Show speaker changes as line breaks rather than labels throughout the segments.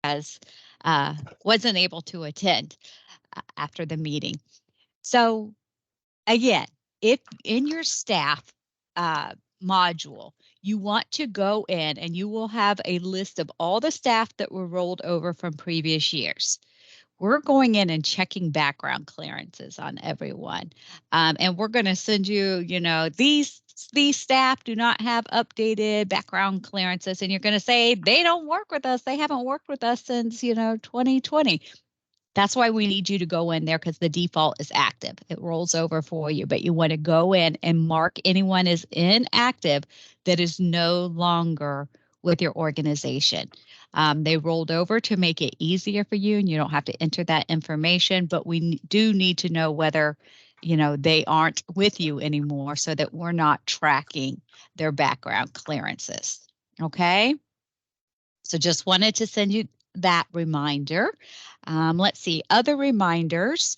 as wasn't able to attend after the meeting. So again, if in your staff module, you want to go in and you will have a list of all the staff that were rolled over from previous years. We're going in and checking background clearances on everyone. And we're going to send you, these staff do not have updated background clearances. And you're going to say, they don't work with us. They haven't worked with us since, 2020. That's why we need you to go in there, because the default is active. It rolls over for you, but you want to go in and mark anyone as inactive that is no longer with your organization. They rolled over to make it easier for you, and you don't have to enter that information, but we do need to know whether, they aren't with you anymore so that we're not tracking their background clearances. Okay? So just wanted to send you that reminder. Let's see, other reminders.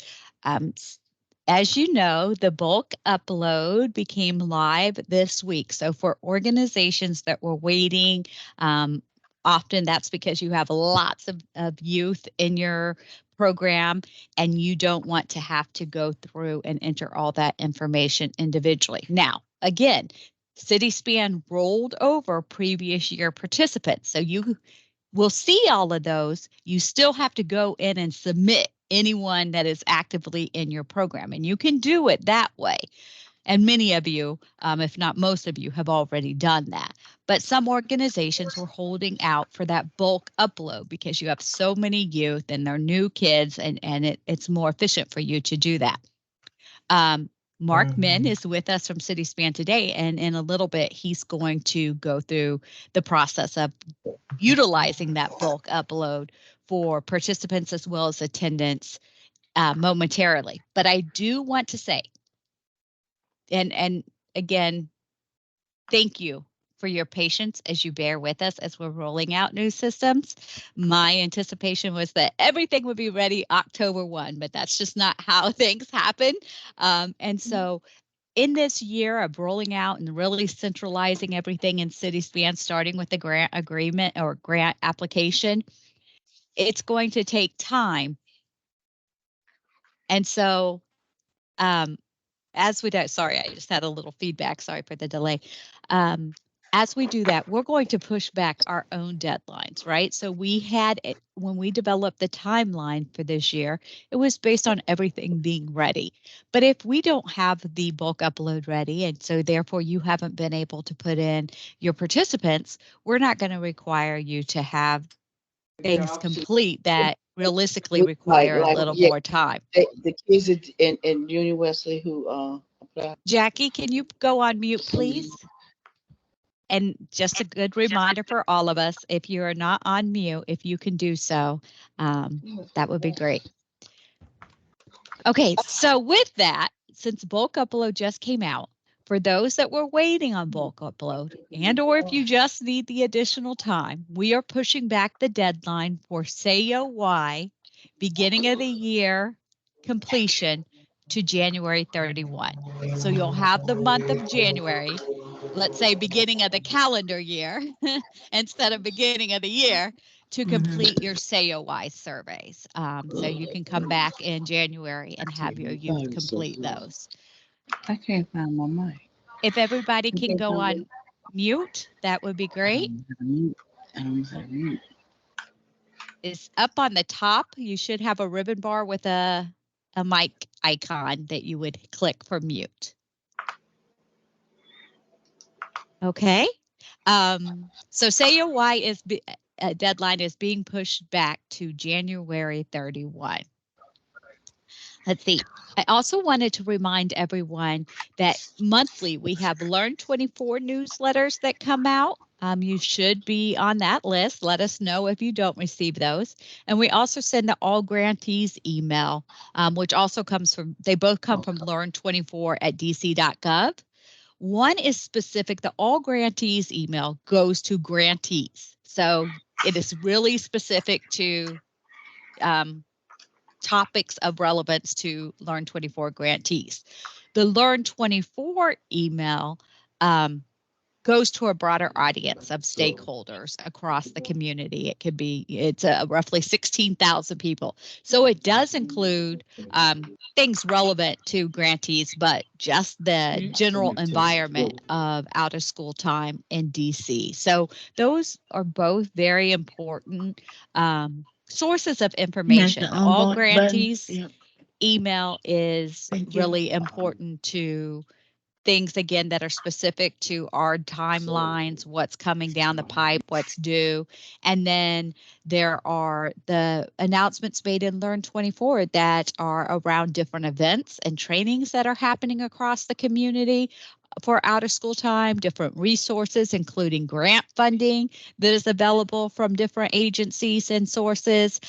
As you know, the bulk upload became live this week. So for organizations that were waiting, often that's because you have lots of youth in your program and you don't want to have to go through and enter all that information individually. Now, again, Cityspan rolled over previous year participants. So you will see all of those. You still have to go in and submit anyone that is actively in your program, and you can do it that way. And many of you, if not most of you, have already done that. But some organizations were holding out for that bulk upload because you have so many youth and they're new kids, and it's more efficient for you to do that. Mark Min is with us from Cityspan today, and in a little bit, he's going to go through the process of utilizing that bulk upload for participants as well as attendance momentarily. But I do want to say, and again, thank you for your patience as you bear with us as we're rolling out new systems. My anticipation was that everything would be ready October 1, but that's just not how things happen. And so in this year of rolling out and really centralizing everything in Cityspan, starting with the grant agreement or grant application, it's going to take time. And so as we do, sorry, I just had a little feedback. Sorry for the delay. As we do that, we're going to push back our own deadlines, right? So we had, when we developed the timeline for this year, it was based on everything being ready. But if we don't have the bulk upload ready, and so therefore you haven't been able to put in your participants, we're not going to require you to have things complete that realistically require a little more time.
The kids in Union Wesley who applied.
Jackie, can you go on mute, please? And just a good reminder for all of us, if you're not on mute, if you can do so, that would be great. Okay, so with that, since bulk upload just came out, for those that were waiting on bulk upload, and or if you just need the additional time, we are pushing back the deadline for SAOY beginning of the year completion to January 31. So you'll have the month of January, let's say beginning of the calendar year instead of beginning of the year, to complete your SAOY surveys. So you can come back in January and have your youth complete those.
I can't find my mic.
If everybody can go on mute, that would be great.
I don't know how to mute.
It's up on the top. You should have a ribbon bar with a mic icon that you would click for mute. Okay. So SAOY is deadline is being pushed back to January 31. Let's see. I also wanted to remind everyone that monthly we have Learn24 newsletters that come out. You should be on that list. Let us know if you don't receive those. And we also send the all grantees email, which also comes from, they both come from Learn24 at dc.gov. One is specific, the all grantees email goes to grantees. So it is really specific to topics of relevance to Learn24 grantees. The Learn24 email goes to a broader audience of stakeholders across the community. It could be, it's roughly 16,000 people. So it does include things relevant to grantees, but just the general environment of out of school time in DC. So those are both very important sources of information. All grantees, email is really important to things, again, that are specific to our timelines, what's coming down the pipe, what's due. And then there are the announcements made in Learn24 that are around different events and trainings that are happening across the community for out of school time, different resources, including grant funding that is available from different agencies and sources,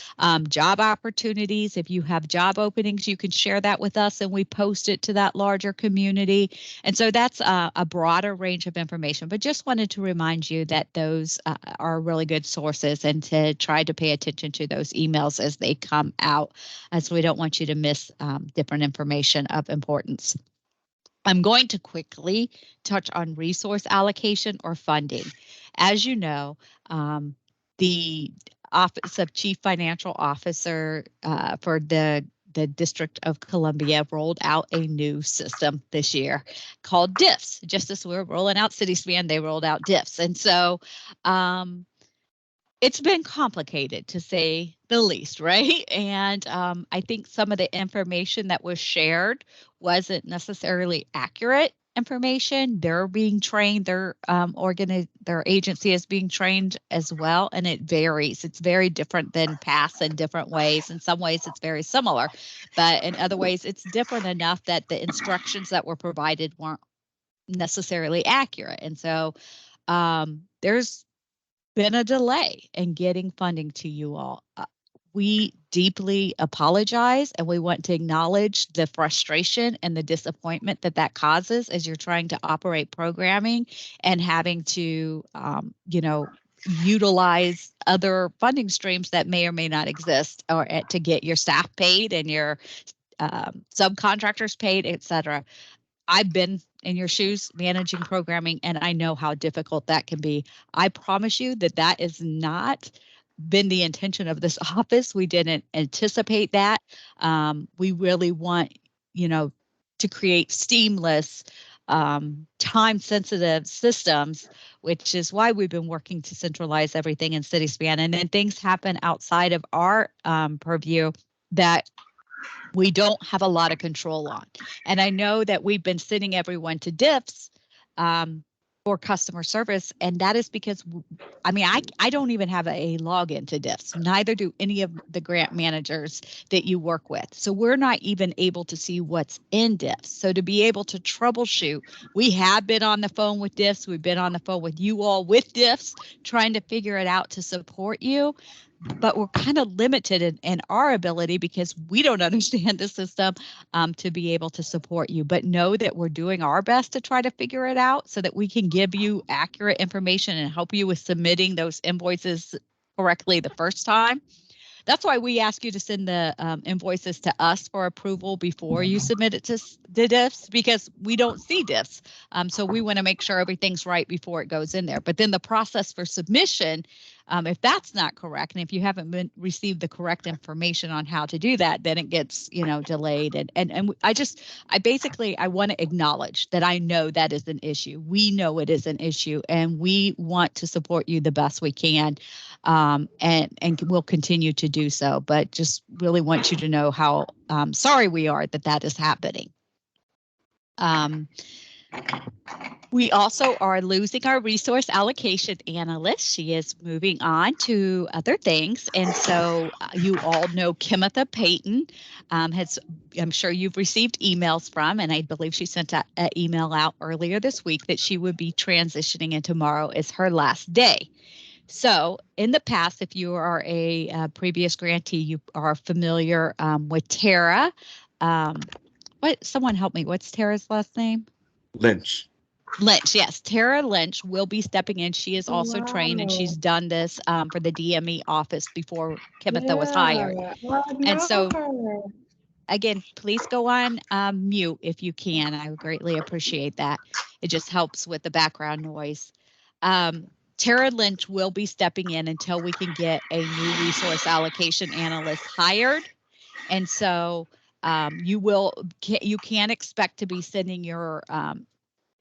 job opportunities. If you have job openings, you can share that with us and we post it to that larger community. And so that's a broader range of information, but just wanted to remind you that those are really good sources and to try to pay attention to those emails as they come out, as we don't want you to miss different information of importance. I'm going to quickly touch on resource allocation or funding. As you know, the Office of Chief Financial Officer for the District of Columbia rolled out a new system this year called DIFs. Just as we're rolling out Cityspan, they rolled out DIFs. And so it's been complicated, to say the least, right? And I think some of the information that was shared wasn't necessarily accurate information. They're being trained, their agency is being trained as well, and it varies. It's very different than past in different ways. In some ways, it's very similar, but in other ways, it's different enough that the instructions that were provided weren't necessarily accurate. And so there's been a delay in getting funding to you all. We deeply apologize, and we want to acknowledge the frustration and the disappointment that that causes as you're trying to operate programming and having to, utilize other funding streams that may or may not exist, or to get your staff paid and your subcontractors paid, et cetera. I've been in your shoes managing programming, and I know how difficult that can be. I promise you that that is not been the intention of this office. We didn't anticipate that. We really want, to create seamless, time-sensitive systems, which is why we've been working to centralize everything in Cityspan. And then things happen outside of our purview that we don't have a lot of control on. And I know that we've been sending everyone to DIFs for customer service, and that is because, I don't even have a login to DIFs. Neither do any of the grant managers that you work with. So we're not even able to see what's in DIFs. So to be able to troubleshoot, we have been on the phone with DIFs. We've been on the phone with you all with DIFs, trying to figure it out to support you. But we're kind of limited in our ability because we don't understand the system to be able to support you. But know that we're doing our best to try to figure it out so that we can give you accurate information and help you with submitting those invoices correctly the first time. That's why we ask you to send the invoices to us for approval before you submit it to the DIFs, because we don't see DIFs. So we want to make sure everything's right before it goes in there. But then the process for submission, if that's not correct, and if you haven't received the correct information on how to do that, then it gets, delayed. And I want to acknowledge that I know that is an issue. We know it is an issue, and we want to support you the best we can, and we'll continue to do so. But just really want you to know how sorry we are that is happening. We also are losing our resource allocation analyst. She is moving on to other things. And so you all know Kimitha Payton I'm sure you've received emails from, and I believe she sent an email out earlier this week that she would be transitioning, and tomorrow is her last day. So in the past, if you are a previous grantee, you are familiar with Tara. Someone help me. What's Tara's last name?
Lynch.
Lynch, yes. Tara Lynch will be stepping in. She is also trained, and she's done this for the DME office before Kimitha was hired. And so again, please go on mute if you can. I would greatly appreciate that. It just helps with the background noise. Tara Lynch will be stepping in until we can get a new resource allocation analyst hired. And so you can expect to be sending your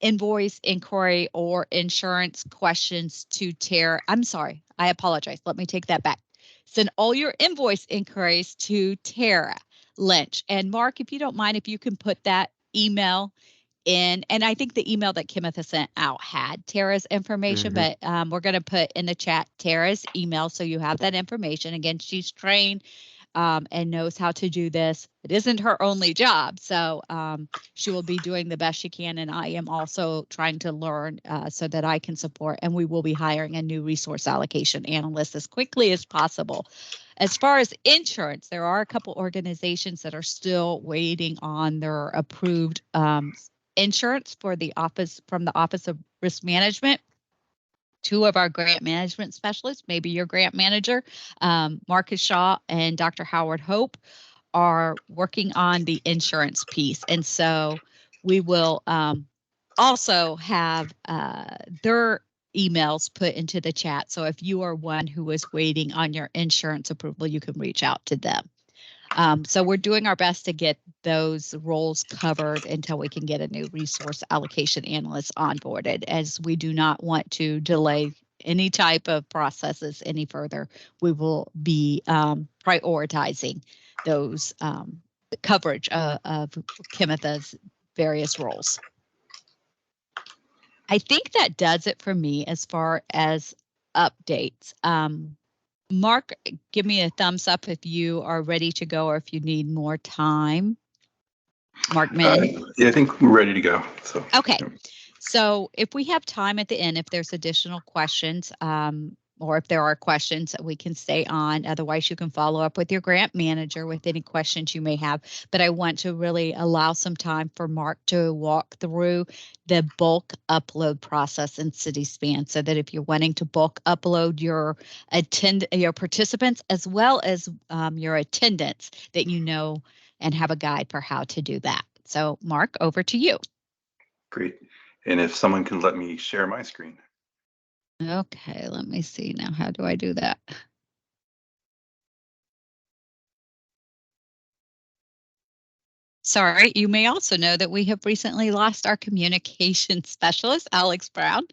invoice inquiry or insurance questions to Tara. I'm sorry, I apologize. Let me take that back. Send all your invoice inquiries to Tara Lynch. And Mark, if you don't mind, if you can put that email in, and I think the email that Kenneth has sent out had Tara's information, but we're going to put in the chat Tara's email so you have that information. Again, she's trained and knows how to do this. It isn't her only job, so she will be doing the best she can, and I am also trying to learn so that I can support, and we will be hiring a new resource allocation analyst as quickly as possible. As far as insurance, there are a couple organizations that are still waiting on their approved insurance for the office from the Office of Risk Management. Two of our grant management specialists, maybe your grant manager, Marcus Shaw and Dr. Howard Hope, are working on the insurance piece. And so we will also have their emails put into the chat. So if you are one who is waiting on your insurance approval, you can reach out to them. So we're doing our best to get those roles covered until we can get a new resource allocation analyst onboarded, as we do not want to delay any type of processes any further. We will be prioritizing those the coverage of Kimitha's various roles. I think that does it for me as far as updates. Mark, give me a thumbs up if you are ready to go or if you need more time. Mark Min.
Yeah, I think we're ready to go. So
okay.
Yeah.
So if we have time at the end, if there's additional questions, or if there are questions, we can stay on. Otherwise, you can follow up with your grant manager with any questions you may have. But I want to really allow some time for Mark to walk through the bulk upload process in Cityspan, so that if you're wanting to bulk upload your participants as well as your attendants, that you know and have a guide for how to do that. So Mark, over to you.
Great. And if someone can let me share my screen.
Okay, let me see now. How do I do that? Sorry, you may also know that we have recently lost our communication specialist, Alex Brown.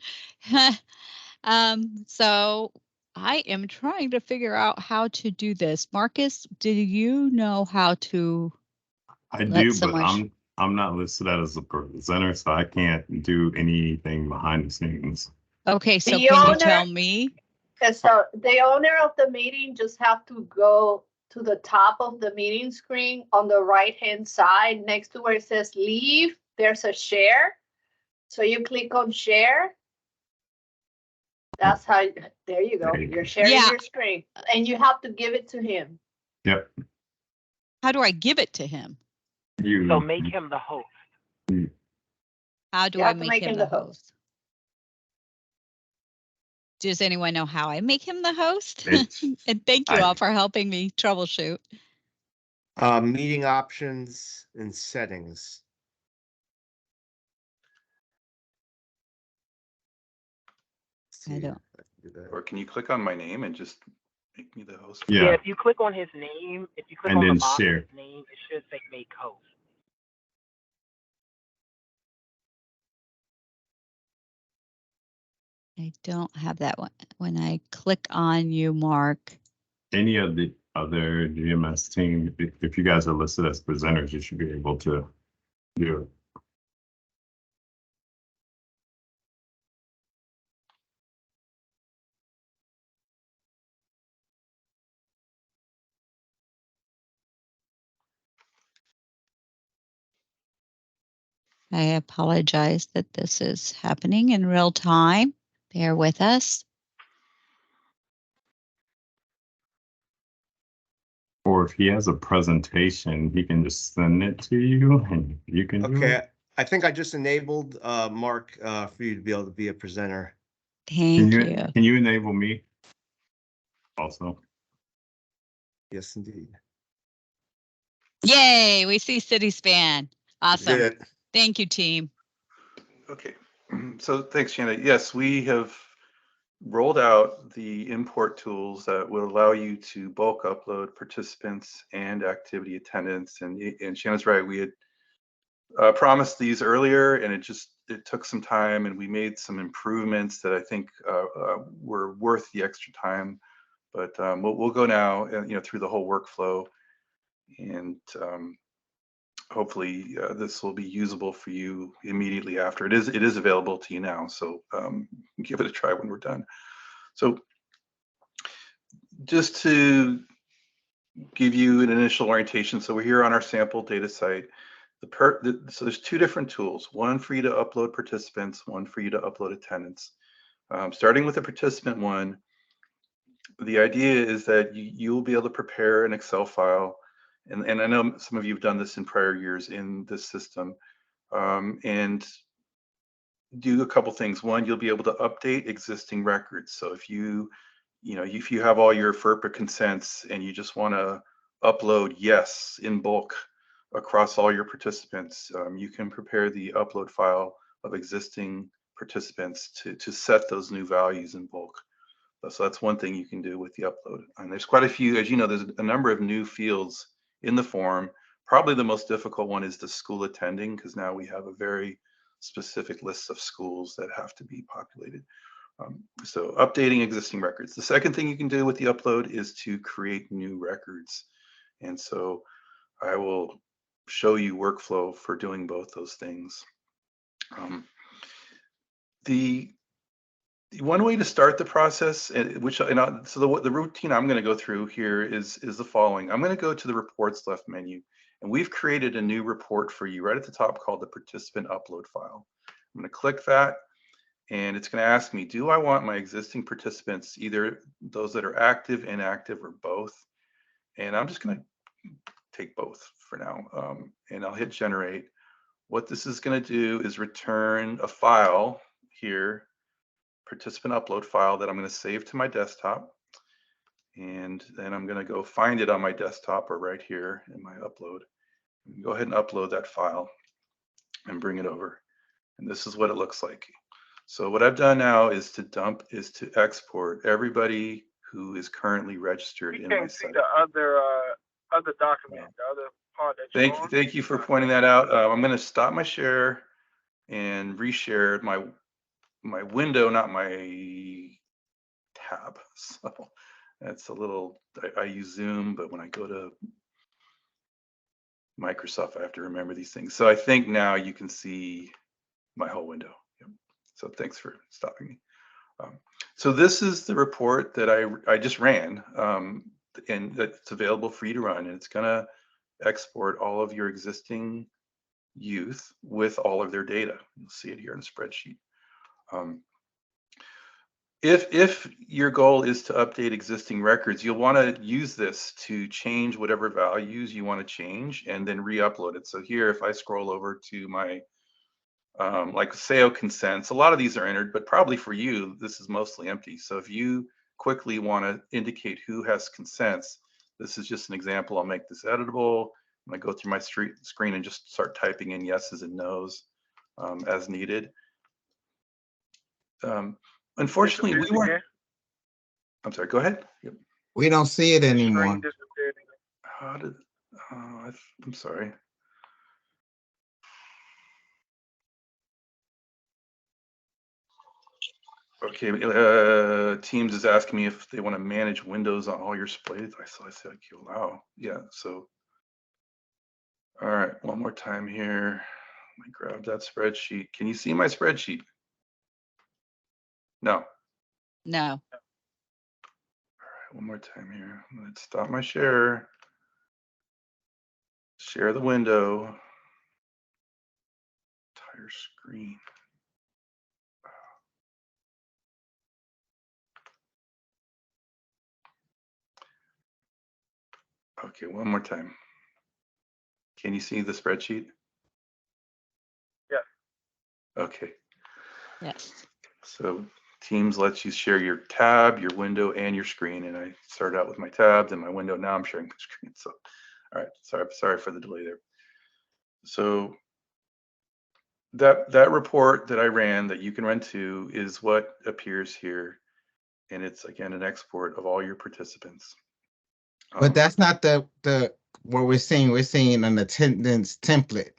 So I am trying to figure out how to do this. Marcus, do you know how to?
I do, but I'm not listed as a presenter, so I can't do anything behind the scenes.
Okay, so can you tell me?
So the owner of the meeting just have to go to the top of the meeting screen on the right-hand side next to where it says leave. There's a share. So you click on share. That's how, there you go. You're sharing your screen and you have to give it to him.
Yep.
How do I give it to him?
So make him the host.
How do I make him the host? Does anyone know how I make him the host? And thank you all for helping me troubleshoot.
Meeting options and settings.
I don't.
Or can you click on my name and just make me the host?
Yeah, if you click on his name, if you click on the box of his name, it should say make host.
I don't have that one. When I click on you, Mark.
Any of the other GMS team, if you guys are listed as presenters, you should be able to do it.
I apologize that this is happening in real time. Bear with us.
Or if he has a presentation, he can just send it to you and you can do it.
I think I just enabled Mark for you to be able to be a presenter.
Thank you.
Can you enable me also?
Yes, indeed.
Yay, we see Cityspan. Awesome.
Good.
Thank you, team.
Okay, so thanks, Shanna. Yes, we have rolled out the import tools that will allow you to bulk upload participants and activity attendance. And Shanna's right, we had promised these earlier, and it took some time, and we made some improvements that I think were worth the extra time. But we'll go now, through the whole workflow, and hopefully this will be usable for you immediately after. It is available to you now, so give it a try when we're done. So just to give you an initial orientation, so we're here on our sample data site. So there's two different tools, one for you to upload participants, one for you to upload attendance. Starting with the participant one, the idea is that you'll be able to prepare an Excel file, and I know some of you have done this in prior years in this system, and do a couple things. One, you'll be able to update existing records. So if you have all your FERPA consents and you just want to upload yes in bulk across all your participants, you can prepare the upload file of existing participants to set those new values in bulk. So that's one thing you can do with the upload. And there's quite a few, as you know, there's a number of new fields in the form. Probably the most difficult one is the school attending, because now we have a very specific list of schools that have to be populated. So updating existing records. The second thing you can do with the upload is to create new records. And so I will show you workflow for doing both those things. The one way to start the process, so the routine I'm going to go through here is the following. I'm going to go to the reports left menu, and we've created a new report for you right at the top called the participant upload file. I'm going to click that, and it's going to ask me, do I want my existing participants, either those that are active, inactive, or both? And I'm just going to take both for now, and I'll hit generate. What this is going to do is return a file here, participant upload file, that I'm going to save to my desktop, and then I'm going to go find it on my desktop or right here in my upload. Go ahead and upload that file and bring it over, and this is what it looks like. So what I've done now is to export everybody who is currently registered in my site.
The other document, the other part that
Thank you for pointing that out. I'm going to stop my share and reshare my window, not my tab. So that's a little, I use Zoom, but when I go to Microsoft, I have to remember these things. So I think now you can see my whole window. Yep. So thanks for stopping me. So this is the report that I just ran, and that's available for you to run, and it's going to export all of your existing youth with all of their data. You'll see it here in the spreadsheet. If your goal is to update existing records, you'll want to use this to change whatever values you want to change and then re-upload it. So here, if I scroll over to my like SEO consents, a lot of these are entered, but probably for you, this is mostly empty. So if you quickly want to indicate who has consents, this is just an example. I'll make this editable. I'm going to go through my screen and just start typing in yeses and nos as needed. Unfortunately, we weren't. I'm sorry, go ahead. Yep.
We don't see it anymore.
How did, I'm sorry. Okay, Teams is asking me if they want to manage windows on all your displays. I said, okay, wow. Yeah, so. All right, one more time here. Let me grab that spreadsheet. Can you see my spreadsheet? No.
No.
All right, one more time here. Let's stop my share. Share the window. Entire screen. Okay, one more time. Can you see the spreadsheet?
Yeah.
Okay.
Yes.
So Teams lets you share your tab, your window, and your screen. And I started out with my tab, then my window. Now I'm sharing my screen. So All right, sorry for the delay there. So that report that I ran that you can run to is what appears here. And it's again an export of all your participants.
But that's not the what we're seeing. We're seeing an attendance template.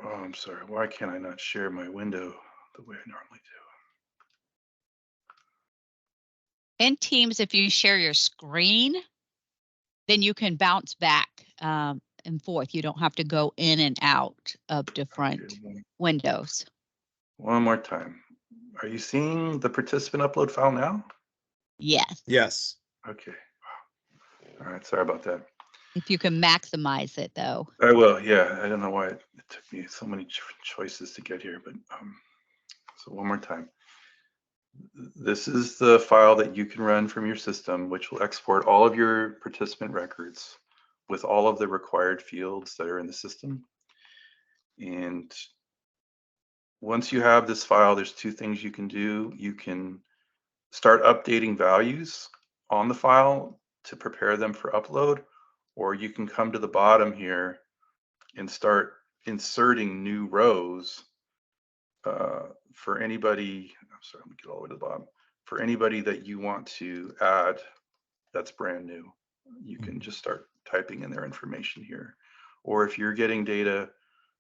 Oh, I'm sorry. Why can't I not share my window the way I normally do?
In Teams, if you share your screen, then you can bounce back and forth. You don't have to go in and out of different windows.
One more time. Are you seeing the participant upload file now?
Yes.
Yes.
Okay. All right. Sorry about that.
If you can maximize it, though.
I will. Yeah. I don't know why it took me so many choices to get here, but so one more time. This is the file that you can run from your system, which will export all of your participant records with all of the required fields that are in the system. And once you have this file, there's two things you can do. You can start updating values on the file to prepare them for upload, or you can come to the bottom here and start inserting new rows for anybody. I'm sorry, let me get all the way to the bottom. For anybody that you want to add that's brand new, you can just start typing in their information here. Or if you're getting data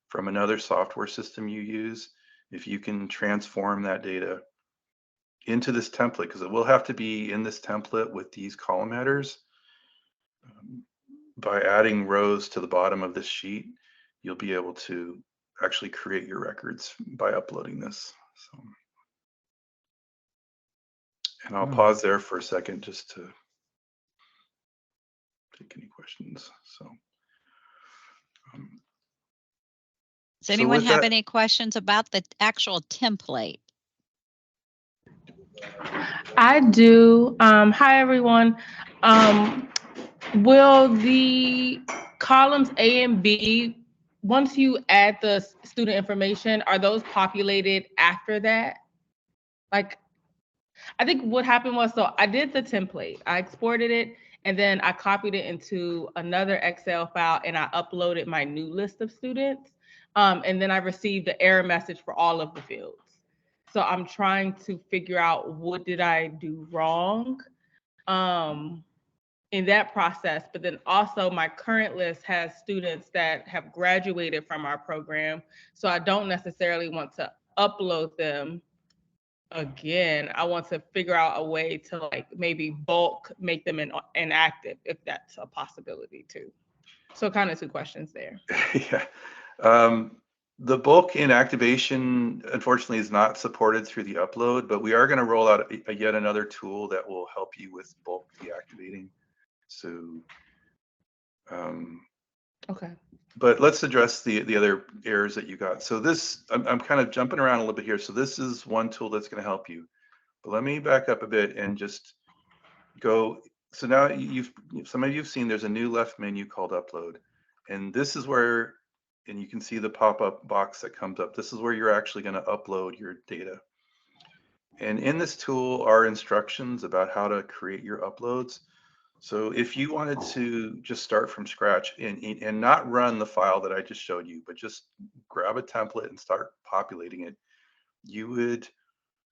from another software system you use, if you can transform that data into this template, because it will have to be in this template with these column headers. By adding rows to the bottom of this sheet, you'll be able to actually create your records by uploading this. So, and I'll pause there for a second just to take any questions. So,
does anyone have any questions about the actual template?
I do. Hi, everyone. Will the columns A and B, once you add the student information, are those populated after that? Like, I think what happened was, so I did the template, I exported it, and then I copied it into another Excel file and I uploaded my new list of students. And then I received the error message for all of the fields. So I'm trying to figure out what did I do wrong in that process. But then also my current list has students that have graduated from our program. So I don't necessarily want to upload them again. I want to figure out a way to like maybe bulk make them inactive if that's a possibility too. So kind of two questions there.
Yeah. The bulk inactivation, unfortunately, is not supported through the upload, but we are going to roll out yet another tool that will help you with bulk deactivating. So,
okay.
But let's address the other errors that you got. So this, I'm kind of jumping around a little bit here. So this is one tool that's going to help you. But let me back up a bit and just go. So now some of you have seen there's a new left menu called Upload, and this is where, and you can see the pop-up box that comes up. This is where you're actually going to upload your data. And in this tool are instructions about how to create your uploads. So if you wanted to just start from scratch and not run the file that I just showed you, but just grab a template and start populating it, you would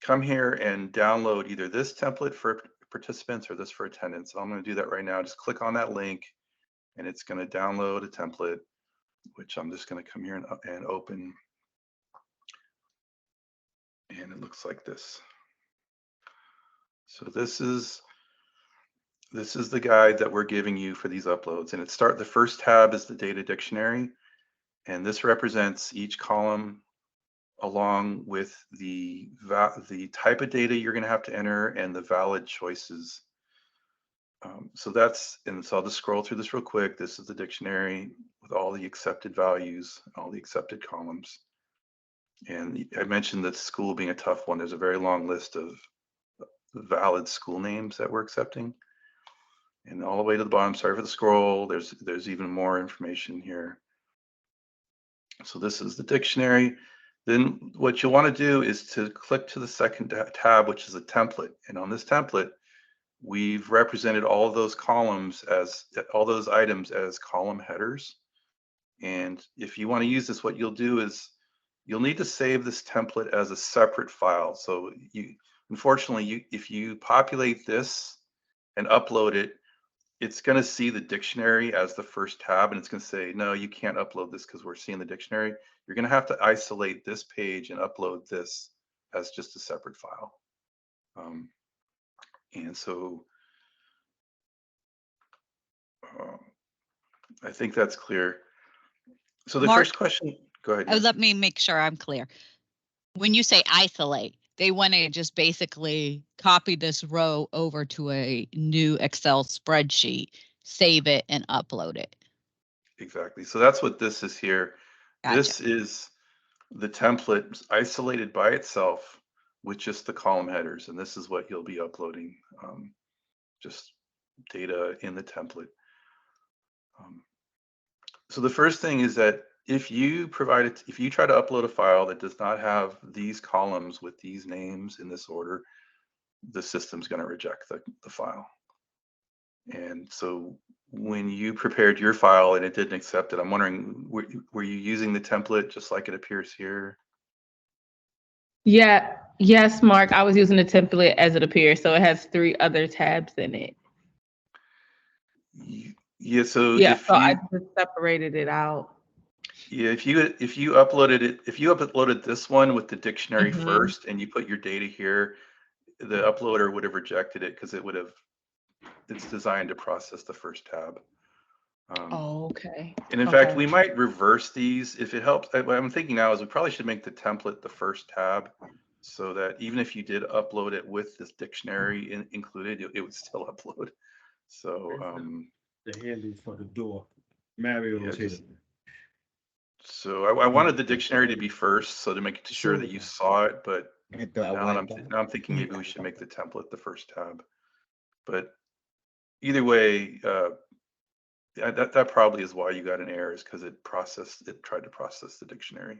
come here and download either this template for participants or this for attendance. So I'm going to do that right now. Just click on that link and it's going to download a template, which I'm just going to come here and open. And it looks like this. So this is the guide that we're giving you for these uploads. And the first tab is the data dictionary. And this represents each column along with the type of data you're going to have to enter and the valid choices. So I'll just scroll through this real quick. This is the dictionary with all the accepted values, all the accepted columns. And I mentioned that school being a tough one. There's a very long list of valid school names that we're accepting. And all the way to the bottom, sorry for the scroll, there's even more information here. So this is the dictionary. Then what you'll want to do is to click to the second tab, which is a template. And on this template, we've represented all of those columns as all those items as column headers. And if you want to use this, what you'll do is you'll need to save this template as a separate file. So unfortunately, if you populate this and upload it, it's going to see the dictionary as the first tab, and it's going to say, no, you can't upload this because we're seeing the dictionary. You're going to have to isolate this page and upload this as just a separate file. And so I think that's clear. So the
Mark,
first question, go ahead. Yeah.
Let me make sure I'm clear. When you say isolate, they want to just basically copy this row over to a new Excel spreadsheet, save it, and upload it.
Exactly. So that's what this is here.
Gotcha.
This is the template isolated by itself with just the column headers. And this is what you'll be uploading, just data in the template. So the first thing is that if you try to upload a file that does not have these columns with these names in this order, the system's going to reject the file. And so when you prepared your file and it didn't accept it, I'm wondering, were you using the template just like it appears here?
Yeah. Yes, Mark. I was using the template as it appears, so it has 3 other tabs in it.
Yeah. So
yeah.
if
So
you,
I just separated it out.
yeah, if you uploaded it, if you uploaded this one with the dictionary
Mhm.
first and you put your data here, the uploader would have rejected it because it's designed to process the first tab.
Oh, okay.
And in fact, we might reverse these if it helps. What I'm thinking now is we probably should make the template the first tab so that even if you did upload it with this dictionary included, it would still upload. So
the handle for the door. Mario's here.
So I wanted the dictionary to be first, so to make sure that you saw it, but now I'm thinking maybe we should make the template the first tab. But either way, that probably is why you got an error, is because it tried to process the dictionary.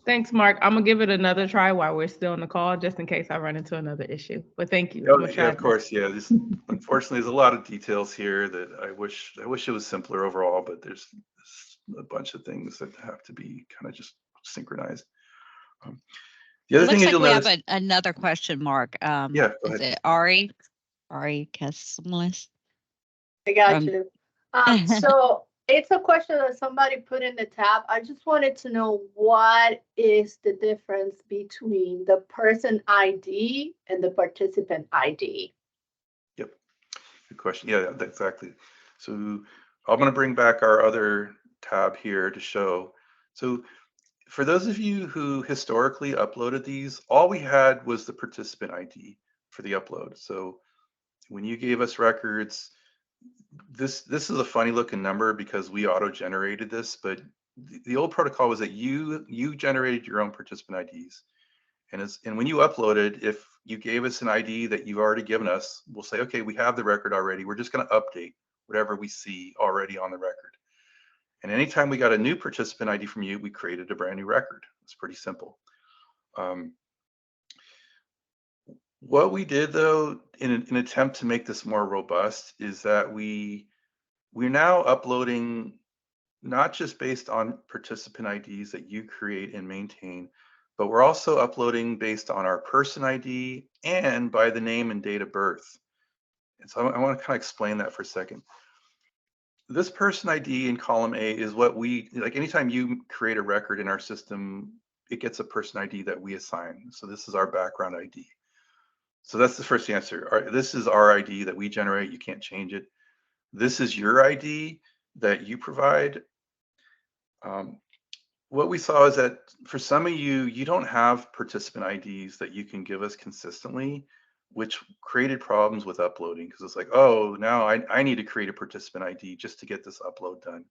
Thanks, Mark. I'm gonna give it another try while we're still on the call, just in case I run into another issue. But thank you.
Oh, yeah, of course, yeah. Unfortunately, there's a lot of details here that I wish it was simpler overall, but there's a bunch of things that have to be kind of just synchronized. The other thing is, you'll notice,
we have another question, Mark.
Yeah, go ahead.
Is it Ari Kesselis?
I got you. So it's a question that somebody put in the tab. I just wanted to know, what is the difference between the person ID and the participant ID?
Yep, good question. Yeah, exactly. So I'm going to bring back our other tab here to show. So for those of you who historically uploaded these, all we had was the participant ID for the upload. So when you gave us records, this is a funny looking number because we auto-generated this, but the old protocol was that you generated your own participant IDs. And when you uploaded, if you gave us an ID that you've already given us, we'll say, okay, we have the record already. We're just going to update whatever we see already on the record. And anytime we got a new participant ID from you, we created a brand new record. It's pretty simple. What we did, though, in an attempt to make this more robust, is that we're now uploading not just based on participant IDs that you create and maintain, but we're also uploading based on our person ID and by the name and date of birth. And so I want to kind of explain that for a second. This person ID in column A is what we, like anytime you create a record in our system, it gets a person ID that we assign. So this is our background ID. So that's the first answer. This is our ID that we generate. You can't change it. This is your ID that you provide. What we saw is that for some of you don't have participant IDs that you can give us consistently, which created problems with uploading, because it's like, oh, now I need to create a participant ID just to get this upload done.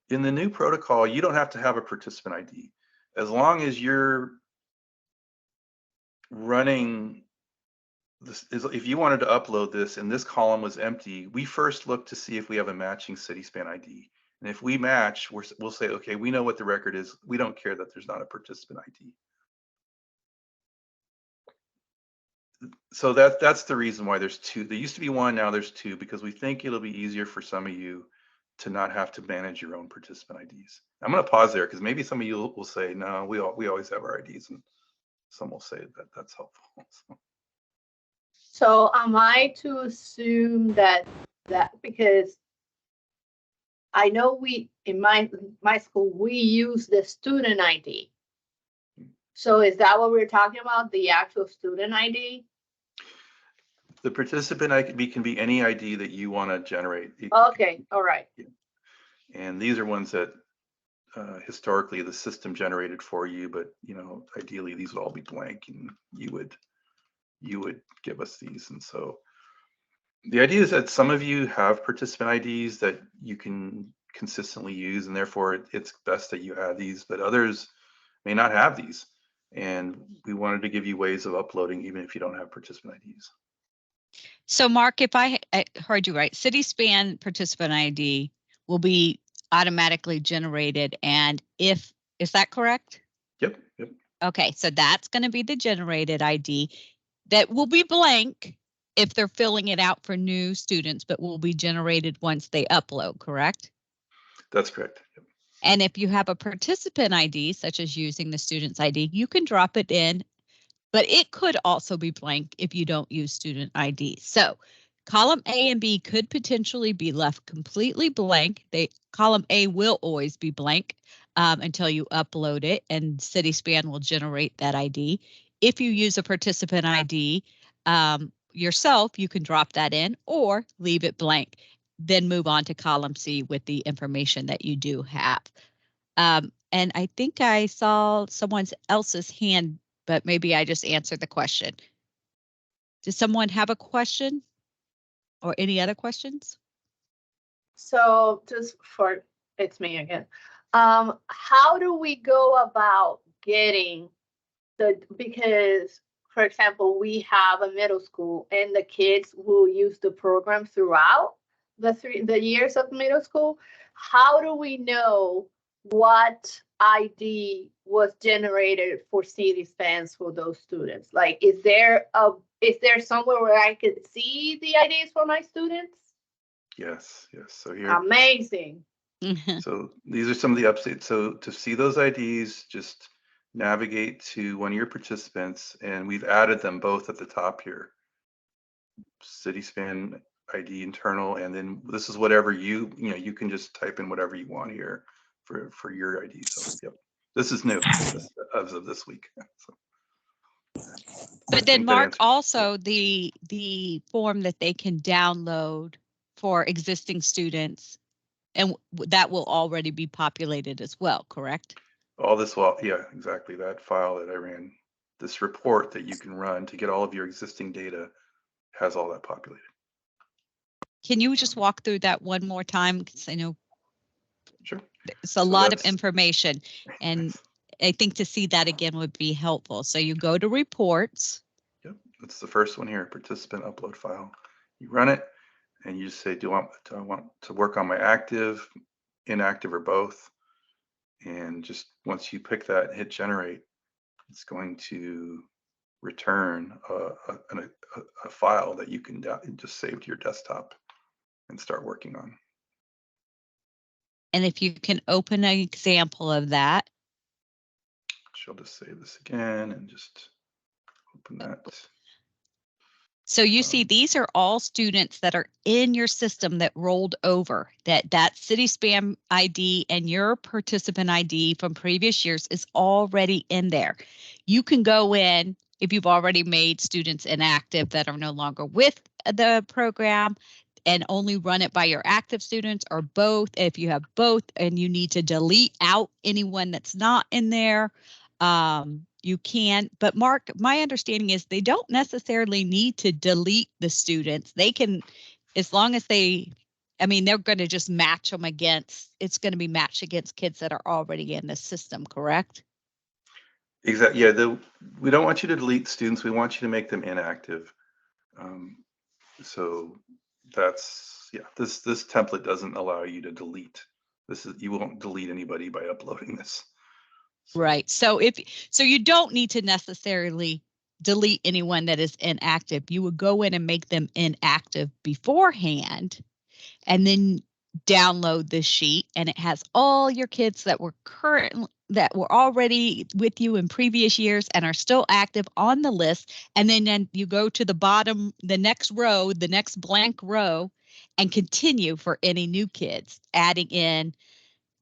In the new protocol, you don't have to have a participant ID. As long as you're running this, if you wanted to upload this and this column was empty, we first look to see if we have a matching Cityspan ID. And if we match, we'll say, okay, we know what the record is. We don't care that there's not a participant ID. So that's the reason why there's two. There used to be one, now there's two, because we think it'll be easier for some of you to not have to manage your own participant IDs. I'm going to pause there because maybe some of you will say, no, we always have our IDs, and some will say that that's helpful.
So am I to assume that because I know we in my school we use the student ID. So is that what we're talking about? The actual student ID?
The participant ID can be any ID that you want to generate.
Okay, all right.
And these are ones that historically the system generated for you, but ideally these would all be blank, and you would give us these. And so the idea is that some of you have participant IDs that you can consistently use, and therefore it's best that you have these, but others may not have these. And we wanted to give you ways of uploading even if you don't have participant IDs.
So Mark, if I heard you right, Cityspan participant ID will be automatically generated. And is that correct?
Yep.
Okay, so that's going to be the generated ID that will be blank if they're filling it out for new students, but will be generated once they upload, correct?
That's correct. Yep.
And if you have a participant ID, such as using the student's ID, you can drop it in, but it could also be blank if you don't use student ID. So column A and B could potentially be left completely blank. Column A will always be blank until you upload it, and Cityspan will generate that ID. If you use a participant ID yourself, you can drop that in or leave it blank. Then move on to column C with the information that you do have. And I think I saw someone else's hand, but maybe I just answered the question. Does someone have a question or any other questions?
So it's me again. How do we go about getting because for example, we have a middle school and the kids will use the program throughout the years of middle school. How do we know what ID was generated for Cityspan for those students? Like, is there somewhere where I could see the IDs for my students?
Yes. So here.
Amazing.
So these are some of the updates. So to see those IDs, just navigate to one of your participants, and we've added them both at the top here. Cityspan ID internal, and then this is whatever you can just type in whatever you want here for your ID. So yep, this is new as of this week. So,
but then Mark, also the form that they can download for existing students, and that will already be populated as well, correct?
All this, yeah, exactly. That file that I ran, this report that you can run to get all of your existing data has all that populated.
Can you just walk through that one more time? Because I know
sure.
It's a lot of information, and I think to see that again would be helpful. So you go to reports.
Yep, that's the first one here, participant upload file. You run it, and you just say, do I want to work on my active, inactive, or both? And just once you pick that and hit generate, it's going to return a file that you can just save to your desktop and start working on.
And if you can open an example of that.
She'll just save this again and just open that.
So you see, these are all students that are in your system that rolled over, that Cityspan ID and your participant ID from previous years is already in there. You can go in if you've already made students inactive that are no longer with the program and only run it by your active students, or both. If you have both and you need to delete out anyone that's not in there, you can. But Mark, my understanding is they don't necessarily need to delete the students. They can, as long as they're going to just match them against, it's going to be matched against kids that are already in the system, correct?
Exactly. Yeah, we don't want you to delete students. We want you to make them inactive. So that's, yeah, this template doesn't allow you to delete You won't delete anybody by uploading this. So,
Right. So you don't need to necessarily delete anyone that is inactive. You would go in and make them inactive beforehand, and then download the sheet, and it has all your kids that were already with you in previous years and are still active on the list. And then you go to the bottom, the next row, the next blank row, and continue for any new kids, adding in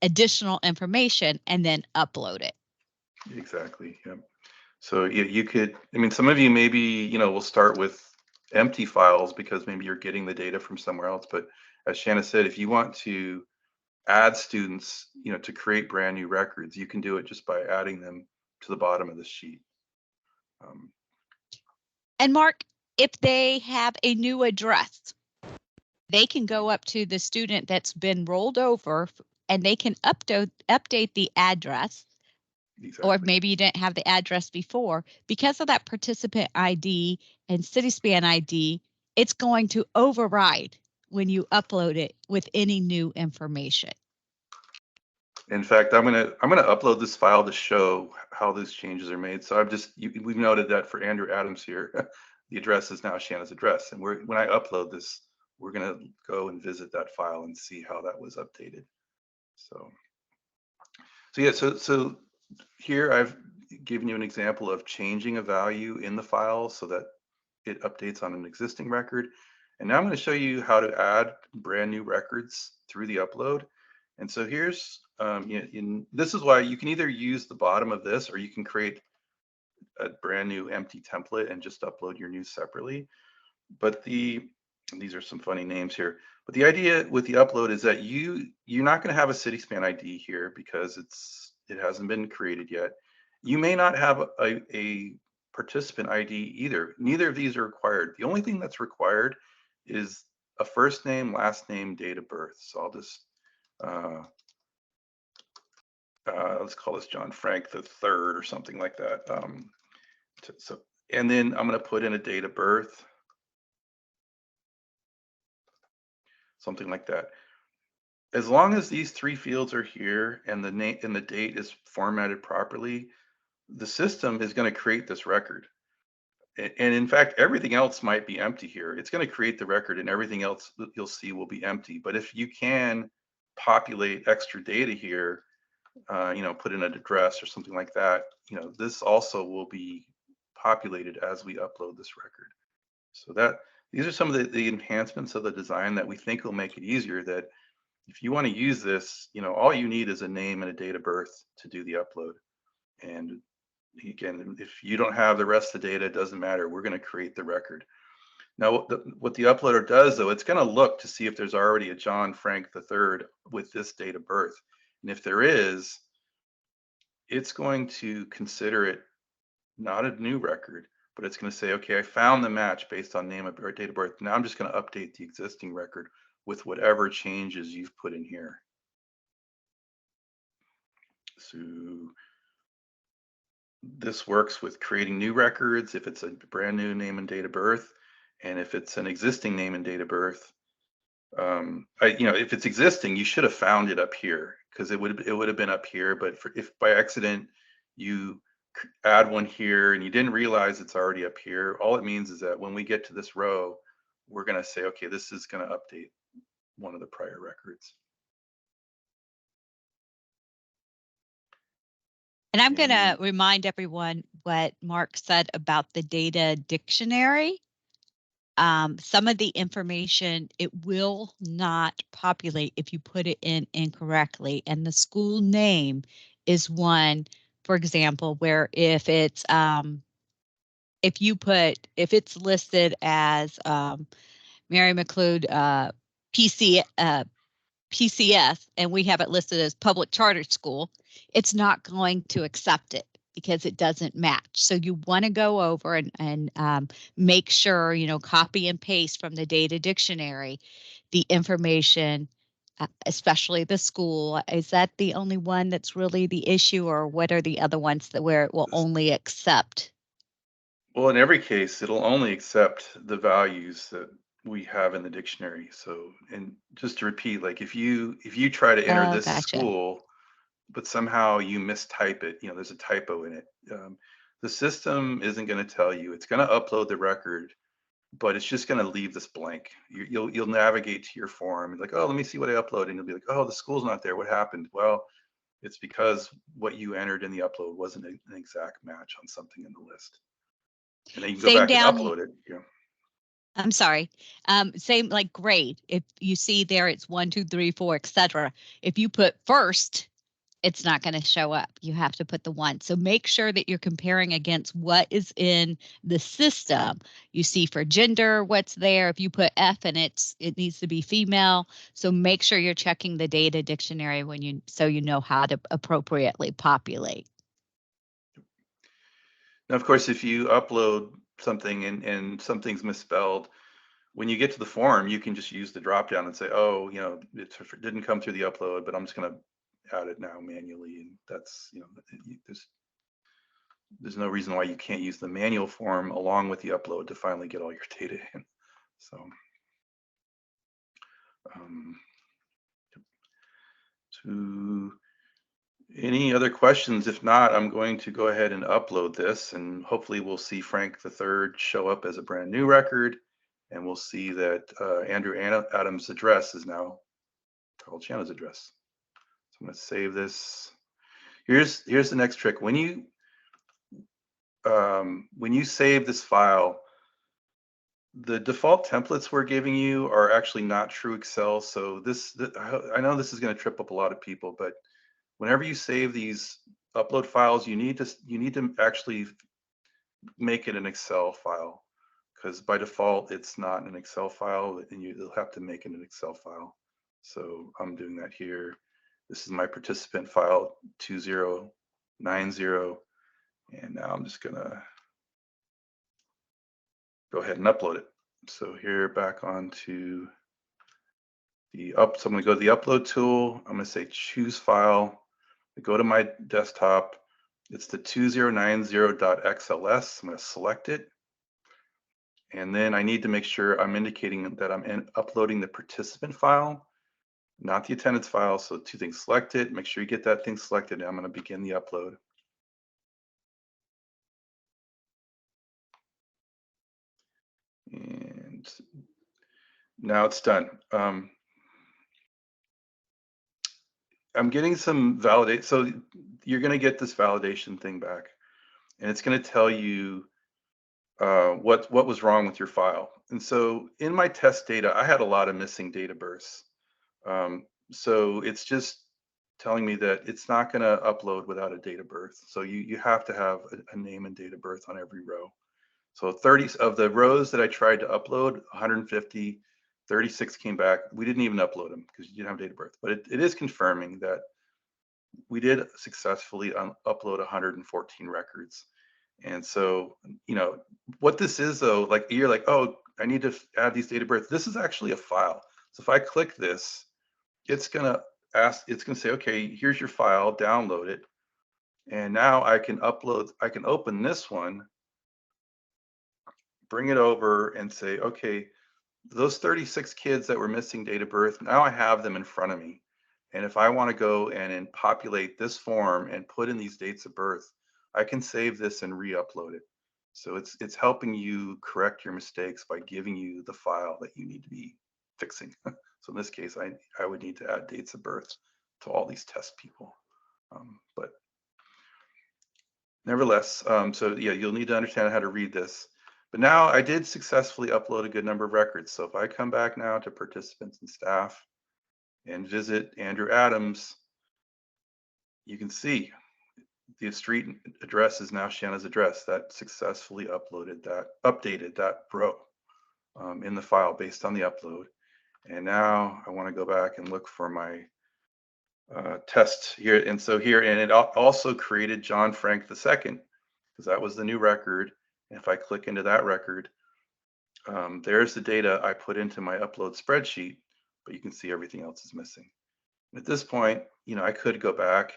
additional information and then upload it.
exactly. Yeah. So you could, I mean, some of you maybe, will start with empty files because maybe you're getting the data from somewhere else. But as Shanna said, if you want to add students, to create brand new records, you can do it just by adding them to the bottom of the sheet.
And Mark, if they have a new address, they can go up to the student that's been rolled over and they can update the address. Exactly. Or maybe you didn't have the address before. Because of that participant ID and Cityspan ID, it's going to override when you upload it with any new information.
In fact, I'm gonna upload this file to show how those changes are made. So we've noted that for Andrew Adams here, the address is now Shanna's address. And when I upload this, we're gonna go and visit that file and see how that was updated. So yeah, so here I've given you an example of changing a value in the file so that it updates on an existing record. And now I'm going to show you how to add brand new records through the upload. And so here's, this is why you can either use the bottom of this or you can create a brand new empty template and just upload your news separately. But these are some funny names here. But the idea with the upload is that you're not going to have a Cityspan ID here because it hasn't been created yet. You may not have a participant ID either. Neither of these are required. The only thing that's required is a first name, last name, date of birth. So I'll just let's call this John Frank the third or something like that. And then I'm going to put in a date of birth, something like that. As long as these three fields are here and the name and the date is formatted properly, the system is going to create this record. And in fact, everything else might be empty here. It's going to create the record and everything else that you'll see will be empty. But if you can populate extra data here, put in an address or something like that, this also will be populated as we upload this record. So these are some of the enhancements of the design that we think will make it easier. That if you want to use this, all you need is a name and a date of birth to do the upload. And again, if you don't have the rest of the data, it doesn't matter. We're going to create the record. Now, what the uploader does, though, it's going to look to see if there's already a John Frank III with this date of birth. And if there is, it's going to consider it not a new record, but it's going to say, okay, I found the match based on name or date of birth. Now I'm just going to update the existing record with whatever changes you've put in here. So this works with creating new records if it's a brand new name and date of birth, and if it's an existing name and date of birth, if it's existing, you should have found it up here because it would have been up here. But if by accident you add one here and you didn't realize it's already up here, all it means is that when we get to this row, we're going to say, okay, this is going to update one of the prior records.
And I'm going to remind everyone what Mark said about the data dictionary. Some of the information, it will not populate if you put it in incorrectly. And the school name is one, for example, where if it's listed as Mary McLeod PCS and we have it listed as public charter school, it's not going to accept it because it doesn't match. So you want to go over and make sure, copy and paste from the data dictionary the information, especially the school. Is that the only one that's really the issue, or what are the other ones where it will only accept?
Well, in every case, it'll only accept the values that we have in the dictionary. So, and just to repeat, like if you try to enter
Oh,
this
gotcha.
school, but somehow you mistype it, there's a typo in it. The system isn't going to tell you. It's going to upload the record, but it's just going to leave this blank. You'll navigate to your form and like, oh, let me see what I uploaded, and you'll be like, oh, the school's not there. What happened? Well, it's because what you entered in the upload wasn't an exact match on something in the list, and then you can go
Same
back and
down.
upload it. Yeah.
I'm sorry. Same like grade. If you see there, it's 1, 2, 3, 4, etc. If you put first, it's not going to show up. You have to put the 1. So make sure that you're comparing against what is in the system. You see for gender, what's there. If you put F and it needs to be female. So make sure you're checking the data dictionary so you know how to appropriately populate.
Now, of course, if you upload something and something's misspelled, when you get to the form, you can just use the drop down and say, oh, it didn't come through the upload, but I'm just going to add it now manually. And that's, there's no reason why you can't use the manual form along with the upload to finally get all your data in. So, any other questions? If not, I'm going to go ahead and upload this, and hopefully we'll see Frank III show up as a brand new record, and we'll see that Andrew Adams' address is now called Shanna's address. So I'm going to save this. Here's the next trick. When you save this file, the default templates we're giving you are actually not true Excel. So I know this is going to trip up a lot of people, but whenever you save these upload files, you need to actually make it an Excel file, because by default it's not an Excel file, and you'll have to make it an Excel file. So I'm doing that here. This is my participant file 2090, and now I'm just gonna go ahead and upload it. So here, back onto the so I'm gonna go to the upload tool. I'm gonna say choose file. I go to my desktop. It's the 2090.xls. I'm gonna select it. And then I need to make sure I'm indicating that I'm uploading the participant file, not the attendance file. So 2 things: select it, make sure you get that thing selected, and I'm gonna begin the upload. And now it's done. I'm getting some validate. So you're going to get this validation thing back, and it's going to tell you what was wrong with your file. And so in my test data, I had a lot of missing date of births. So it's just telling me that it's not going to upload without a date of birth. So you have to have a name and date of birth on every row. So 30 of the rows that I tried to upload, 150, 36 came back. We didn't even upload them because you didn't have date of birth. But it is confirming that we did successfully upload 114 records. And so, what this is though, like you're like, oh, I need to add these date of birth. This is actually a file. So if I click this, it's gonna say, okay, here's your file, download it. And now I can open this one, bring it over and say, okay, those 36 kids that were missing date of birth, now I have them in front of me. And if I want to go and populate this form and put in these dates of birth, I can save this and re-upload it. So it's helping you correct your mistakes by giving you the file that you need to be fixing. So in this case, I would need to add dates of birth to all these test people. But nevertheless, so yeah, you'll need to understand how to read this. But now I did successfully upload a good number of records. So if I come back now to participants and staff and visit Andrew Adams, you can see the street address is now Shanna's address. That successfully updated that row in the file based on the upload. And now I want to go back and look for my test here. And so here, and it also created John Frank II, because that was the new record. And if I click into that record, there's the data I put into my upload spreadsheet, but you can see everything else is missing. At this point, I could go back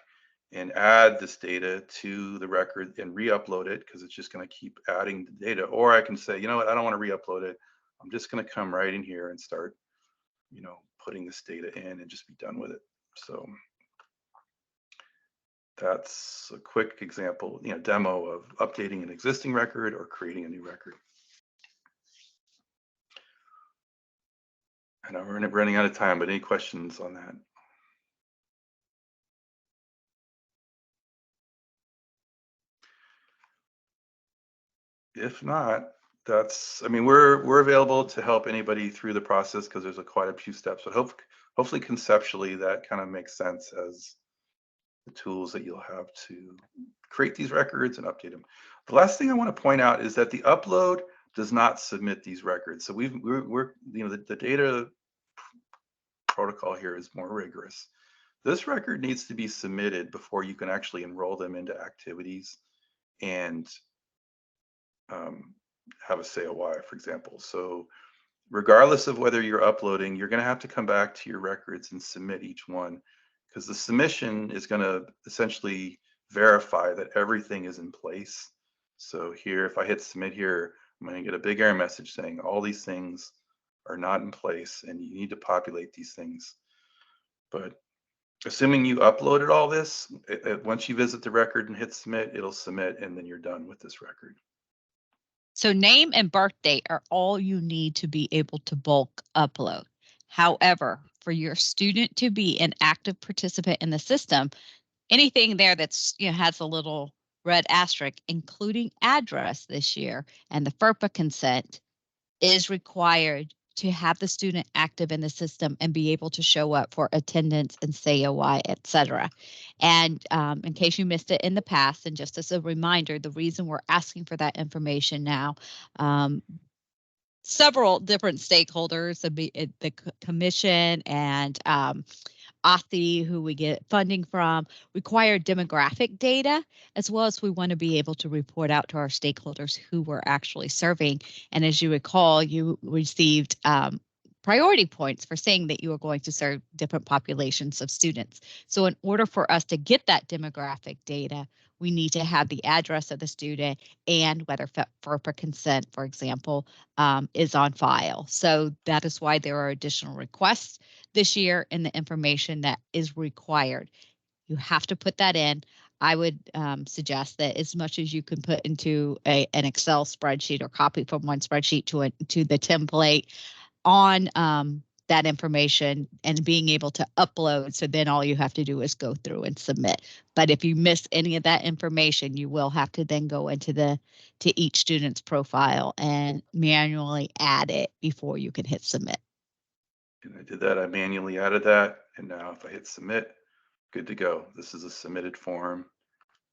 and add this data to the record and re-upload it, because it's just going to keep adding the data. Or I can say, you know what, I don't want to re-upload it. I'm just going to come right in here and start, putting this data in and just be done with it. So that's a quick example, demo of updating an existing record or creating a new record. And I'm running out of time, but any questions on that? If not, we're available to help anybody through the process because there's quite a few steps, but hopefully conceptually that kind of makes sense as the tools that you'll have to create these records and update them. The last thing I want to point out is that the upload does not submit these records. So the data protocol here is more rigorous. This record needs to be submitted before you can actually enroll them into activities and have a COI, for example. So regardless of whether you're uploading, you're going to have to come back to your records and submit each one, because the submission is going to essentially verify that everything is in place. So here, if I hit submit here, I'm going to get a big error message saying all these things are not in place and you need to populate these things. But assuming you uploaded all this, once you visit the record and hit submit, it'll submit and then you're done with this record.
So name and birth date are all you need to be able to bulk upload. However, for your student to be an active participant in the system, anything there that's has a little red asterisk, including address this year, and the FERPA consent is required to have the student active in the system and be able to show up for attendance and COI, et cetera. And in case you missed it in the past, and just as a reminder, the reason we're asking for that information now, several different stakeholders, the commission and OTHI, who we get funding from, require demographic data, as well as we want to be able to report out to our stakeholders who we're actually serving. And as you recall, you received priority points for saying that you are going to serve different populations of students. So in order for us to get that demographic data, we need to have the address of the student and whether FERPA consent, for example, is on file. So that is why there are additional requests this year in the information that is required. You have to put that in. I would suggest that as much as you can put into an Excel spreadsheet or copy from one spreadsheet to the template on that information and being able to upload. So then all you have to do is go through and submit. But if you miss any of that information, you will have to then go into each student's profile and manually add it before you can hit submit.
And I did that. I manually added that. And now if I hit submit, good to go. This is a submitted form.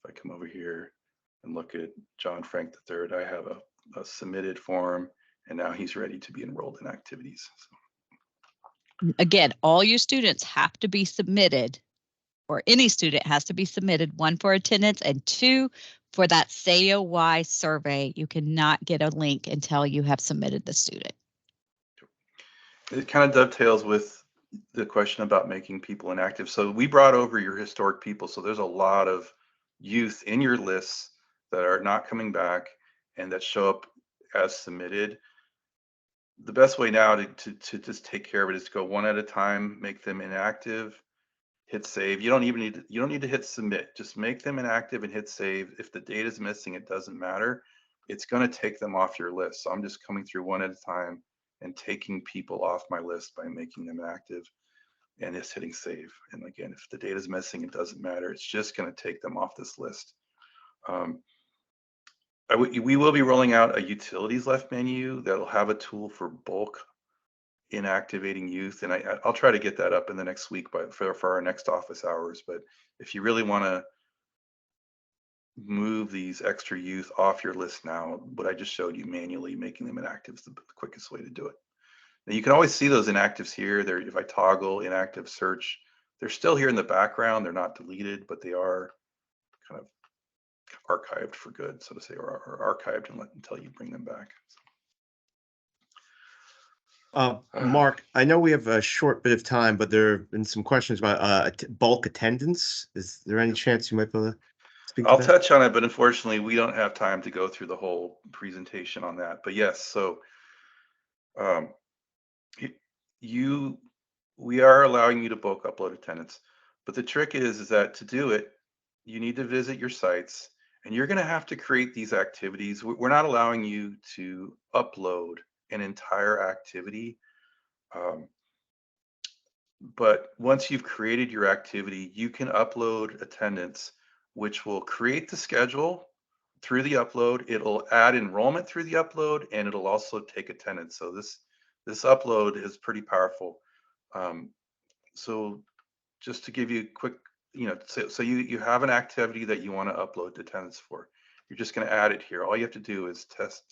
If I come over here and look at John Frank III, I have a submitted form, and now he's ready to be enrolled in activities. So.
Again, all your students have to be submitted, or any student has to be submitted, 1 for attendance and 2 for that COI survey. You cannot get a link until you have submitted the student.
It kind of dovetails with the question about making people inactive. So we brought over your historic people. So there's a lot of youth in your lists that are not coming back and that show up as submitted. The best way now to just take care of it is to go one at a time, make them inactive, hit save. You don't need to hit submit. Just make them inactive and hit save. If the data is missing, it doesn't matter. It's going to take them off your list. So I'm just coming through one at a time and taking people off my list by making them active and just hitting save. And again, if the data is missing, it doesn't matter. It's just going to take them off this list. We will be rolling out a utilities left menu that'll have a tool for bulk inactivating youth, and I'll try to get that up in the next week, but for our next office hours. But if you really want to move these extra youth off your list now, what I just showed you, manually making them inactive, is the quickest way to do it. Now you can always see those inactives here. There, if I toggle inactive search, they're still here in the background. They're not deleted, but they are kind of archived for good, so to say, or archived until you bring them back.
Mark, I know we have a short bit of time, but there have been some questions about bulk attendance. Is there any chance you might be able to speak to that?
I'll touch on it, but unfortunately, we don't have time to go through the whole presentation on that. But yes, so Um, we are allowing you to bulk upload attendance, but the trick is that to do it, you need to visit your sites, and you're going to have to create these activities. We're not allowing you to upload an entire activity. But once you've created your activity, you can upload attendance, which will create the schedule through the upload. It'll add enrollment through the upload, and it'll also take attendance. So this upload is pretty powerful. So just to give you a quick, so you have an activity that you want to upload attendance for. You're just going to add it here. All you have to do is test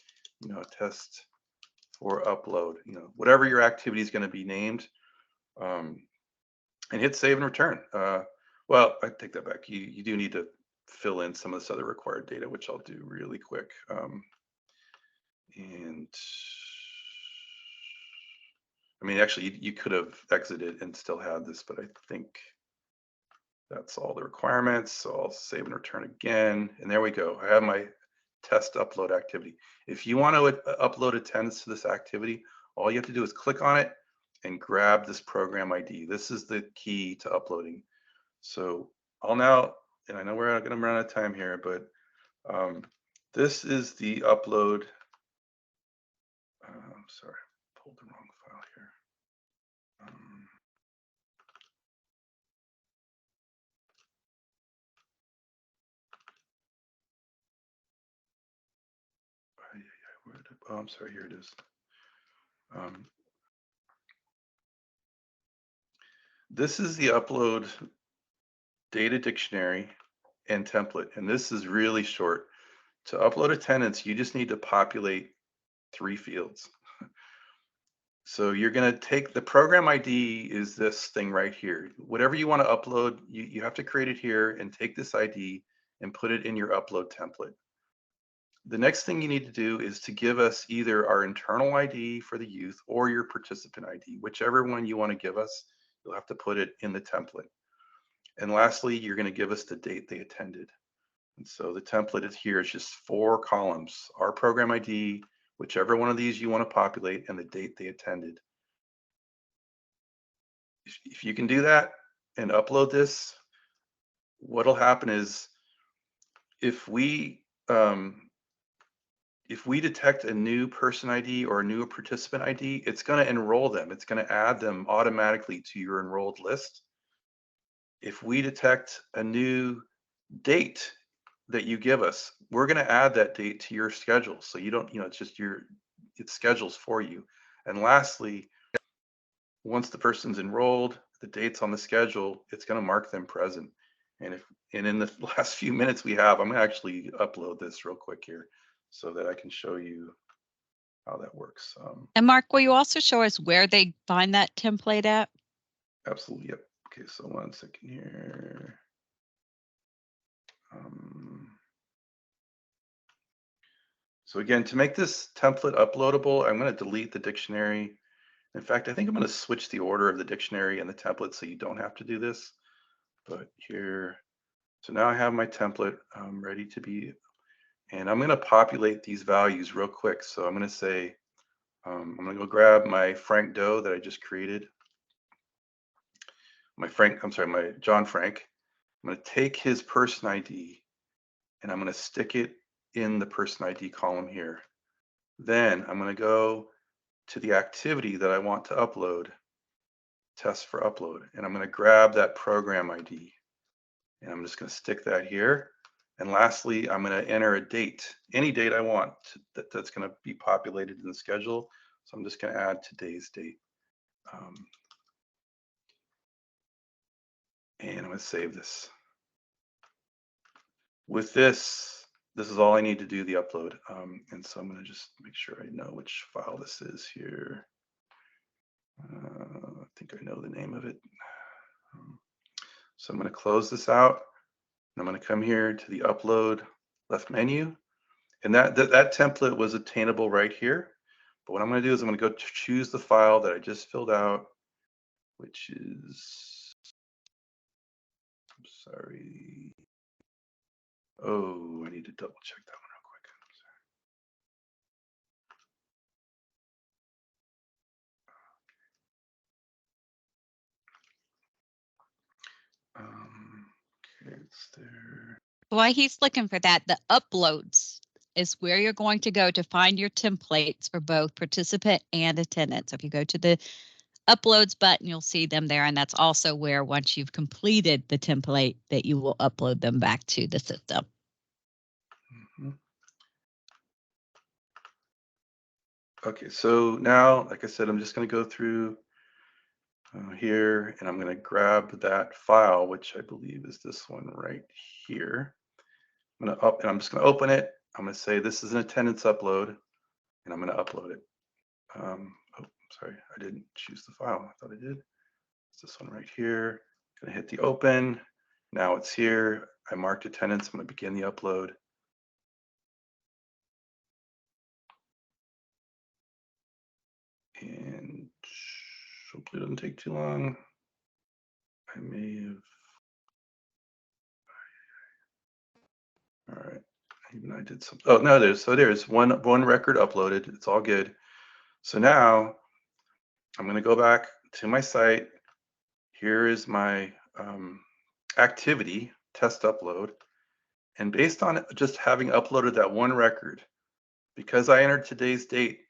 for upload. Whatever your activity is going to be named. And hit save and return. Well, I take that back. You do need to fill in some of this other required data, which I'll do really quick. And I mean, actually, you could have exited and still had this, but I think that's all the requirements. So I'll save and return again. And there we go. I have my test upload activity. If you want to upload attendance to this activity, all you have to do is click on it and grab this program ID. This is the key to uploading. So I'll now, and I know we're going to run out of time here, but this is the upload. I'm sorry, I pulled the wrong file here. Oh, I'm sorry, here it is. This is the upload data dictionary and template, and this is really short. To upload attendance, you just need to populate 3 fields. So you're going to take the program ID is this thing right here. Whatever you want to upload, you have to create it here and take this ID and put it in your upload template. The next thing you need to do is to give us either our internal ID for the youth or your participant ID, whichever one you want to give us, you'll have to put it in the template. And lastly, you're going to give us the date they attended. And so the template is here. It's just 4 columns, our program ID, whichever one of these you want to populate, and the date they attended. If you can do that and upload this, what'll happen is if we detect a new person ID or a new participant ID, it's going to enroll them. It's going to add them automatically to your enrolled list. If we detect a new date that you give us, we're going to add that date to your schedule. So you don't, it's just it schedules for you. And lastly, once the person's enrolled, the date's on the schedule, it's going to mark them present. And in the last few minutes we have, I'm going to actually upload this real quick here so that I can show you how that works.
And Mark, will you also show us where they find that template at?
Absolutely. Yep. Okay. So 1 second here. So again, to make this template uploadable, I'm going to delete the dictionary. In fact, I think I'm going to switch the order of the dictionary and the template so you don't have to do this. But here, so now I have my template ready to be, and I'm going to populate these values real quick. So I'm going to say, I'm going to go grab my Frank Doe that I just created. My John Frank. I'm going to take his person ID and I'm going to stick it in the person ID column here. Then I'm going to go to the activity that I want to upload, test for upload, and I'm going to grab that program ID and I'm just going to stick that here. And lastly, I'm going to enter a date, any date I want that's going to be populated in the schedule. So I'm just going to add today's date. And I'm going to save this. With this is all I need to do the upload. And so I'm going to just make sure I know which file this is here. I think I know the name of it. So I'm going to close this out. And I'm going to come here to the upload left menu. And that template was attainable right here. But what I'm going to do is I'm going to go to choose the file that I just filled out, which is, I'm sorry. Oh, I need to double check that one real quick. it's there.
While he's looking for that, the uploads is where you're going to go to find your templates for both participant and attendance. If you go to the uploads button, you'll see them there. And that's also where, once you've completed the template, that you will upload them back to the system.
Mm-hmm. Okay, so now, like I said, I'm just going to go through here, and I'm going to grab that file, which I believe is this one right here. I'm just going to open it. I'm going to say this is an attendance upload, and I'm going to upload it. Oh, sorry, I didn't choose the file. I thought I did. It's this one right here. Going to hit the open. Now it's here. I marked attendance. I'm going to begin the upload. And hopefully it doesn't take too long. I may have. All right. Even I did some. Oh no, there's one record uploaded. It's all good. So now I'm going to go back to my site. Here is my activity test upload, and based on just having uploaded that one record, because I entered today's date,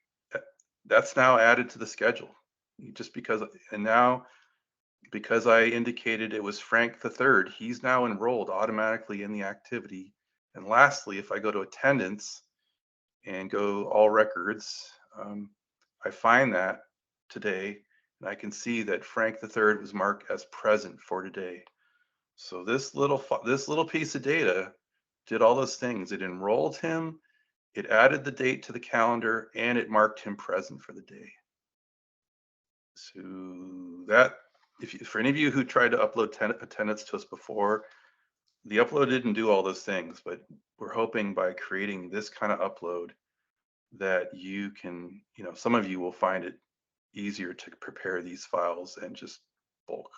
that's now added to the schedule. Just because, and now because I indicated it was Frank the Third, he's now enrolled automatically in the activity. And lastly, if I go to attendance and go all records, I find that today, and I can see that Frank the Third was marked as present for today. So this little piece of data did all those things. It enrolled him, it added the date to the calendar, and it marked him present for the day. So that, for any of you who tried to upload attendance to us before, the upload didn't do all those things, but we're hoping by creating this kind of upload that you can, some of you will find it easier to prepare these files and just bulk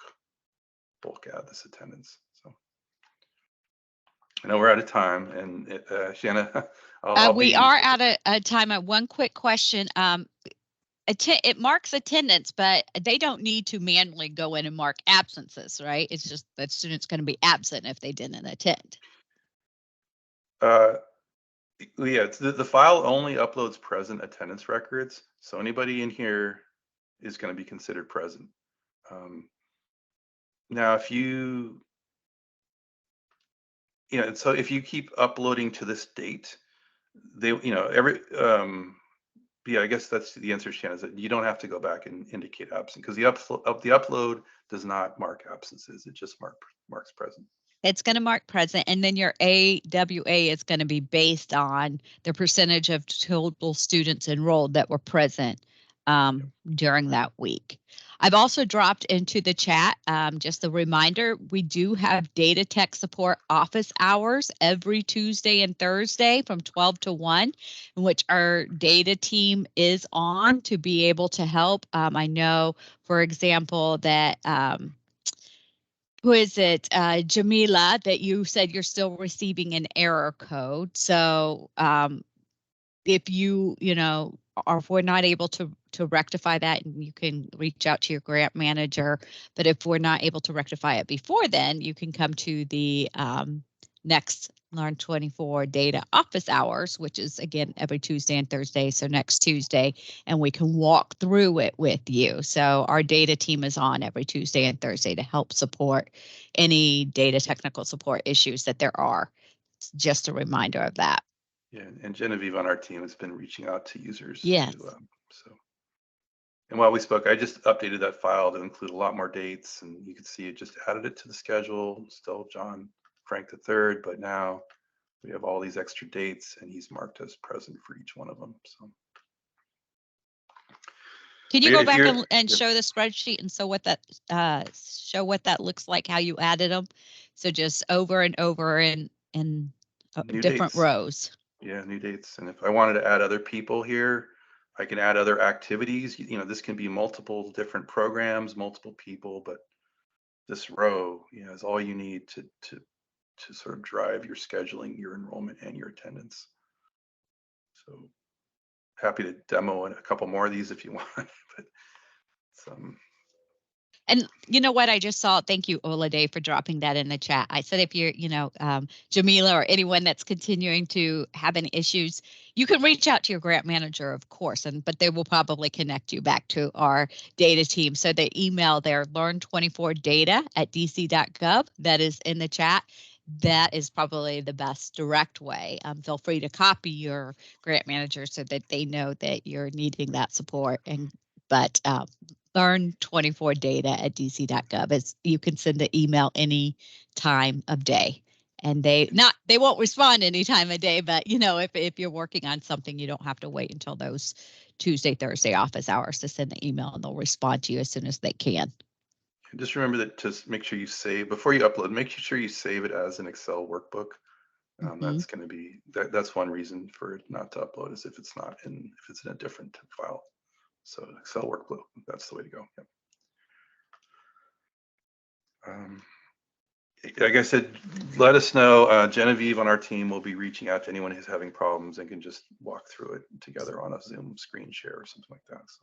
add this attendance. So I know we're out of time, and Shanna,
we are out of time. One quick question. It marks attendance, but they don't need to manually go in and mark absences, right? It's just that student's going to be absent if they didn't attend.
Yeah, the file only uploads present attendance records, so anybody in here is going to be considered present. Now, if so if you keep uploading to this date, yeah, I guess that's the answer, Shannon, is that you don't have to go back and indicate absent, because the upload does not mark absences. It just marks present.
It's going to mark present, and then your AWA is going to be based on the percentage of total students enrolled that were present during that week. I've also dropped into the chat just a reminder, we do have data tech support office hours every Tuesday and Thursday from 12 to 1, in which our data team is on to be able to help. I know, for example, that who is it, Jamila, that you said you're still receiving an error code. So if or if we're not able to rectify that, and you can reach out to your grant manager, but if we're not able to rectify it before then, you can come to the next Learn24 data office hours, which is again every Tuesday and Thursday, so next Tuesday, and we can walk through it with you. So our data team is on every Tuesday and Thursday to help support any data technical support issues that there are. Just a reminder of that.
Yeah, and Genevieve on our team has been reaching out to users.
Yes.
And while we spoke, I just updated that file to include a lot more dates, and you can see it just added it to the schedule. Still Frank the Third, but now we have all these extra dates, and he's marked as present for each one of them. So,
can you go back and show the spreadsheet and show what that looks like, how you added them? So just over and over in different rows.
Yeah, new dates. And if I wanted to add other people here, I can add other activities. This can be multiple different programs, multiple people, but this row, is all you need to sort of drive your scheduling, your enrollment, and your attendance. So happy to demo a couple more of these if you want. But
And you know what? I just saw, thank you, Olade, for dropping that in the chat. I said, if you're, Jamila or anyone that's continuing to have any issues, you can reach out to your grant manager, of course, but they will probably connect you back to our data team. So the email there, learn24data@dc.gov, that is in the chat. That is probably the best direct way. Feel free to copy your grant manager so that they know that you're needing that support. But learn24data@dc.gov. You can send the email any time of day, and they won't respond any time of day. But if you're working on something, you don't have to wait until those Tuesday, Thursday office hours to send the email, and they'll respond to you as soon as they can.
Just remember that to make sure you save before you upload. Make sure you save it as an Excel workbook. That's going to be that's one reason for it not to upload, is if it's in a different file. So Excel workbook, that's the way to go. Yep. Like I said, let us know. Genevieve on our team will be reaching out to anyone who's having problems and can just walk through it together on a Zoom screen share or something like that. So.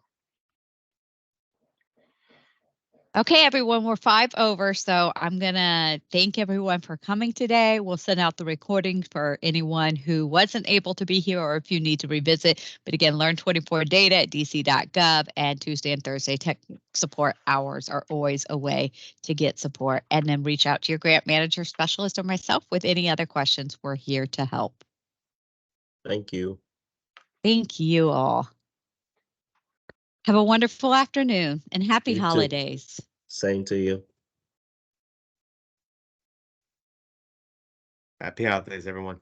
Okay, everyone, we're 5 over, so I'm going to thank everyone for coming today. We'll send out the recording for anyone who wasn't able to be here or if you need to revisit. But again, learn24data@dc.gov, and Tuesday and Thursday tech support hours are always a way to get support. And then reach out to your grant manager, specialist, or myself with any other questions. We're here to help.
Thank you.
Thank you all. Have a wonderful afternoon and happy
You too.
holidays.
Same to you. Happy holidays, everyone.